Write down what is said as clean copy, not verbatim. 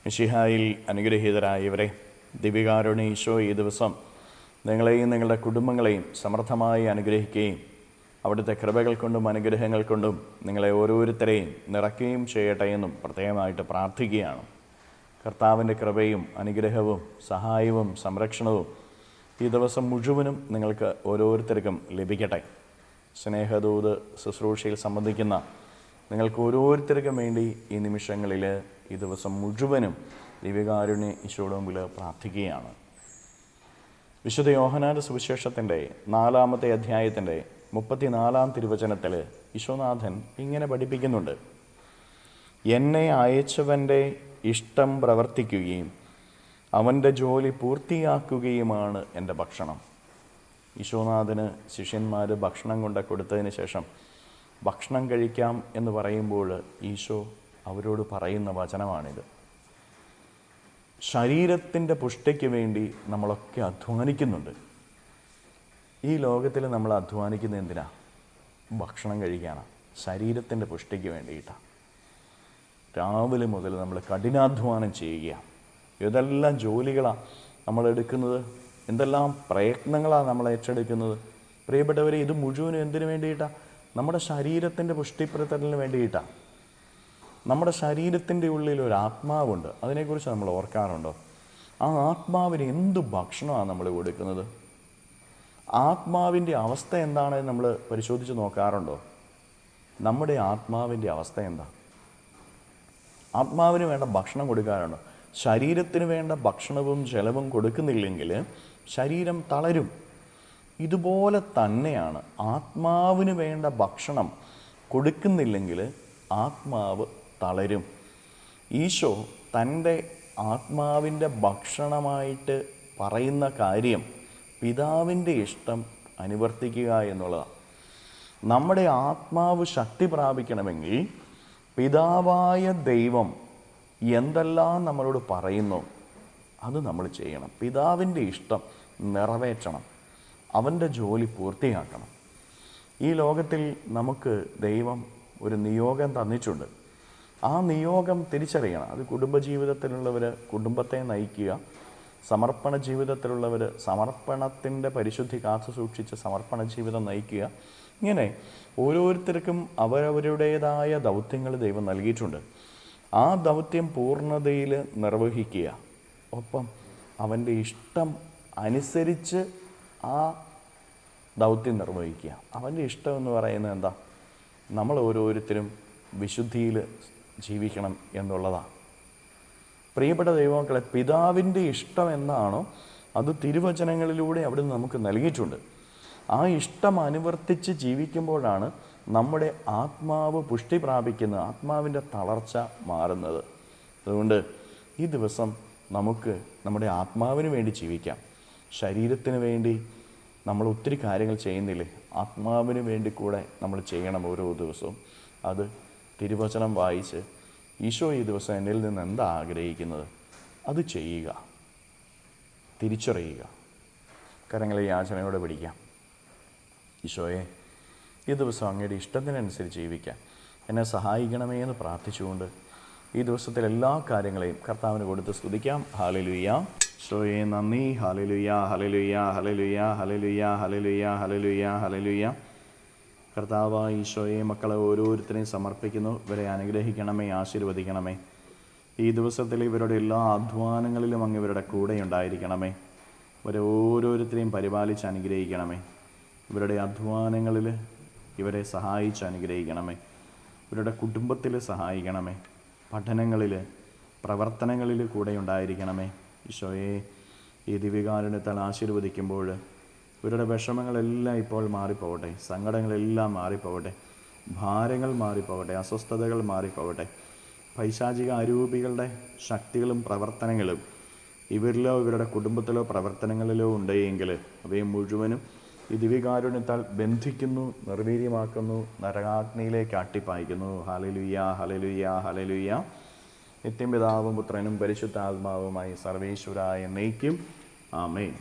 മിശിഹായിൽ അനുഗ്രഹീതരായവരെ, ദിവ്യകാരുണ്യ ഈശോ ഈ ദിവസം നിങ്ങളെയും നിങ്ങളുടെ കുടുംബങ്ങളെയും സമൃദ്ധമായി അനുഗ്രഹിക്കുകയും അവിടുത്തെ കൃപകൾ കൊണ്ടും അനുഗ്രഹങ്ങൾ കൊണ്ടും നിങ്ങളെ ഓരോരുത്തരെയും നിറയ്ക്കുകയും ചെയ്യട്ടെ എന്നും പ്രത്യേകമായിട്ട് പ്രാർത്ഥിക്കുകയാണ്. കർത്താവിൻ്റെ കൃപയും അനുഗ്രഹവും സഹായവും സംരക്ഷണവും ഈ ദിവസം മുഴുവനും നിങ്ങൾക്ക് ഓരോരുത്തർക്കും ലഭിക്കട്ടെ. സ്നേഹദൂത് ശുശ്രൂഷയിൽ സംബന്ധിക്കുന്ന നിങ്ങൾക്ക് ഓരോരുത്തർക്കും വേണ്ടി ഈ നിമിഷങ്ങളിൽ ഈ ദിവസം മുഴുവനും ദിവ്യകാരുണ്യ ഈശോയുടെ മുമ്പിൽ പ്രാർത്ഥിക്കുകയാണ്. വിശുദ്ധ യോഹന്നാന്റെ സുവിശേഷത്തിൻ്റെ 4-ാമത്തെ അധ്യായത്തിൻ്റെ 34-ാം തിരുവചനത്തിൽ ഈശോനാഥൻ ഇങ്ങനെ പഠിപ്പിക്കുന്നുണ്ട്: എന്നെ അയച്ചവൻ്റെ ഇഷ്ടം പ്രവർത്തിക്കുകയും അവൻ്റെ ജോലി പൂർത്തിയാക്കുകയുമാണ് എൻ്റെ ഭക്ഷണം. ഈശോനാഥന് ശിഷ്യന്മാർ ഭക്ഷണം കൊണ്ട് കൊടുത്തതിന് ശേഷം ഭക്ഷണം കഴിക്കാം എന്ന് പറയുമ്പോൾ ഈശോ അവരോട് പറയുന്ന വചനമാണിത്. ശരീരത്തിൻ്റെ പുഷ്ടിക്ക് വേണ്ടി നമ്മളൊക്കെ അധ്വാനിക്കുന്നുണ്ട്. ഈ ലോകത്തിൽ നമ്മൾ അധ്വാനിക്കുന്നത് എന്തിനാ? ഭക്ഷണം കഴിക്കാനാണ്, ശരീരത്തിൻ്റെ പുഷ്ടിക്ക് വേണ്ടിയിട്ടാണ്. രാവിലെ മുതൽ നമ്മൾ കഠിനാധ്വാനം ചെയ്യുക. ഏതെല്ലാം ജോലികളാണ് നമ്മളെടുക്കുന്നത്, എന്തെല്ലാം പ്രയത്നങ്ങളാണ് നമ്മൾ ഏറ്റെടുക്കുന്നത്. പ്രിയപ്പെട്ടവരെ, ഇത് മുഴുവനും എന്തിനു വേണ്ടിയിട്ടാണ്? നമ്മുടെ ശരീരത്തിൻ്റെ പുഷ്ടിപ്പെടുത്തലിന് വേണ്ടിയിട്ടാണ്. നമ്മുടെ ശരീരത്തിൻ്റെ ഉള്ളിൽ ഒരു ആത്മാവുണ്ട്. അതിനെക്കുറിച്ച് നമ്മൾ ഓർക്കാറുണ്ടോ? ആ ആത്മാവിന് എന്ത് ഭക്ഷണമാണ് നമ്മൾ കൊടുക്കുന്നത്? ആത്മാവിൻ്റെ അവസ്ഥ എന്താണെന്ന് നമ്മൾ പരിശോധിച്ച് നോക്കാറുണ്ടോ? നമ്മുടെ ആത്മാവിൻ്റെ അവസ്ഥ എന്താ? ആത്മാവിന് വേണ്ട ഭക്ഷണം കൊടുക്കാറുണ്ടോ? ശരീരത്തിന് വേണ്ട ഭക്ഷണവും ജലവും കൊടുക്കുന്നില്ലെങ്കിൽ ശരീരം തളരും. ഇതുപോലെ തന്നെയാണ്, ആത്മാവിന് വേണ്ട ഭക്ഷണം കൊടുക്കുന്നില്ലെങ്കിൽ ആത്മാവ് തളരും. ഈശോ തൻ്റെ ആത്മാവിൻ്റെ ഭക്ഷണമായിട്ട് പറയുന്ന കാര്യം പിതാവിൻ്റെ ഇഷ്ടം അനുവർത്തിക്കുക എന്നുള്ളതാണ്. നമ്മുടെ ആത്മാവ് ശക്തി പ്രാപിക്കണമെങ്കിൽ പിതാവായ ദൈവം എന്തെല്ലാം നമ്മളോട് പറയുന്നു അത് നമ്മൾ ചെയ്യണം. പിതാവിൻ്റെ ഇഷ്ടം നിറവേറ്റണം, അവൻ്റെ ജോലി പൂർത്തിയാക്കണം. ഈ ലോകത്തിൽ നമുക്ക് ദൈവം ഒരു നിയോഗം തന്നിട്ടുണ്ട്. ആ നിയോഗം തിരിച്ചറിയണം. അത് കുടുംബജീവിതത്തിലുള്ളവർ കുടുംബത്തെ നയിക്കുക, സമർപ്പണ ജീവിതത്തിലുള്ളവർ സമർപ്പണത്തിൻ്റെ പരിശുദ്ധി കാത്തു സൂക്ഷിച്ച് സമർപ്പണ ജീവിതം നയിക്കുക. ഇങ്ങനെ ഓരോരുത്തർക്കും അവരവരുടേതായ ദൗത്യങ്ങൾ ദൈവം നൽകിയിട്ടുണ്ട്. ആ ദൗത്യം പൂർണ്ണതയിൽ നിർവഹിക്കുക, ഒപ്പം അവൻ്റെ ഇഷ്ടം അനുസരിച്ച് ആ ദൗത്യം നിർവഹിക്കുക. അവൻ്റെ ഇഷ്ടം എന്ന് പറയുന്നത് എന്താ? നമ്മൾ ഓരോരുത്തരും വിശുദ്ധിയിൽ ജീവിക്കണം എന്നുള്ളതാണ്. പ്രിയപ്പെട്ട ദൈവമക്കളെ, പിതാവിൻ്റെ ഇഷ്ടം എന്താണോ അത് തിരുവചനങ്ങളിലൂടെ അവിടെ നമുക്ക് നൽകിയിട്ടുണ്ട്. ആ ഇഷ്ടം അനുവർത്തിച്ച് ജീവിക്കുമ്പോഴാണ് നമ്മുടെ ആത്മാവ് പുഷ്ടി പ്രാപിക്കുന്നത്, ആത്മാവിൻ്റെ തളർച്ച മാറുന്നത്. അതുകൊണ്ട് ഈ ദിവസം നമുക്ക് നമ്മുടെ ആത്മാവിന് വേണ്ടി ജീവിക്കാം. ശരീരത്തിന് വേണ്ടി നമ്മൾ ഒത്തിരി കാര്യങ്ങൾ ചെയ്യുന്നില്ലേ? ആത്മാവിന് വേണ്ടി കൂടെ നമ്മൾ ചെയ്യണം ഓരോ ദിവസവും. അത് തിരുവചനം വായിച്ച് ഈശോ ഈ ദിവസം എന്നിൽ നിന്ന് എന്താ ആഗ്രഹിക്കുന്നത് അത് ചെയ്യുക, തിരിച്ചറിയുക. കരങ്ങളെ യാചനയോടെ പിടിക്കാം. ഈശോയെ, ഈ ദിവസം അങ്ങയുടെ ഇഷ്ടത്തിനനുസരിച്ച് ജീവിക്കാൻ എന്നെ സഹായിക്കണമേ എന്ന് പ്രാർത്ഥിച്ചുകൊണ്ട് ഈ ദിവസത്തിലെ എല്ലാ കാര്യങ്ങളെയും കർത്താവിന് കൊടുത്ത് സ്തുതിക്കാം. ഹല്ലേലൂയ. ഈശോയെ നന്ദി. ഹല്ലേലൂയ, ഹല്ലേലൂയ, ഹല്ലേലൂയ, ഹല്ലേലൂയ, ഹല്ലേലൂയ, ഹല്ലേലൂയ, ഹല്ലേലൂയ. കർത്താവായ ഈശോയെ, മക്കളെ ഓരോരുത്തരെയും സമർപ്പിക്കുന്നു. ഇവരെ അനുഗ്രഹിക്കണമേ, ആശീർവദിക്കണമേ. ഈ ദിവസത്തിൽ ഇവരുടെ എല്ലാ അധ്വാനങ്ങളിലും അങ്ങ് ഇവരുടെ കൂടെ ഉണ്ടായിരിക്കണമേ. ഇവരെ ഓരോരുത്തരെയും പരിപാലിച്ച് അനുഗ്രഹിക്കണമേ. ഇവരുടെ അധ്വാനങ്ങളിൽ ഇവരെ സഹായിച്ച് അനുഗ്രഹിക്കണമേ. ഇവരുടെ കുടുംബത്തിൽ സഹായിക്കണമേ. പഠനങ്ങളിൽ പ്രവർത്തനങ്ങളിൽ കൂടെ ഉണ്ടായിരിക്കണമേ. ഈശോയെ, ഈ ദിവ്യകാരുണ്യത്താൽ ആശീർവദിക്കുമ്പോൾ ഇവരുടെ വിഷമങ്ങളെല്ലാം ഇപ്പോൾ മാറിപ്പോകട്ടെ, സങ്കടങ്ങളെല്ലാം മാറിപ്പോകട്ടെ, ഭാരങ്ങൾ മാറിപ്പോകട്ടെ, അസ്വസ്ഥതകൾ മാറിപ്പോകട്ടെ. പൈശാചിക അരൂപികളുടെ ശക്തികളും പ്രവർത്തനങ്ങളും ഇവരിലോ ഇവരുടെ കുടുംബത്തിലോ പ്രവർത്തനങ്ങളിലോ ഉണ്ടെങ്കിൽ അവയെ മുഴുവനും ഈ ദിവ്യകാരുണ്യത്താൽ ബന്ധിക്കുന്നു, നിർവീര്യമാക്കുന്നു, നരകാഗ്നിയിലേക്ക് അട്ടിപ്പായിക്കുന്നു. ഹല്ലേലൂയ, ഹല്ലേലൂയ, ഹല്ലേലൂയ. നിത്യം പിതാവും പുത്രനും പരിശുദ്ധാത്മാവുമായി സർവേശ്വരായ എന്നേക്കും. ആമേൻ.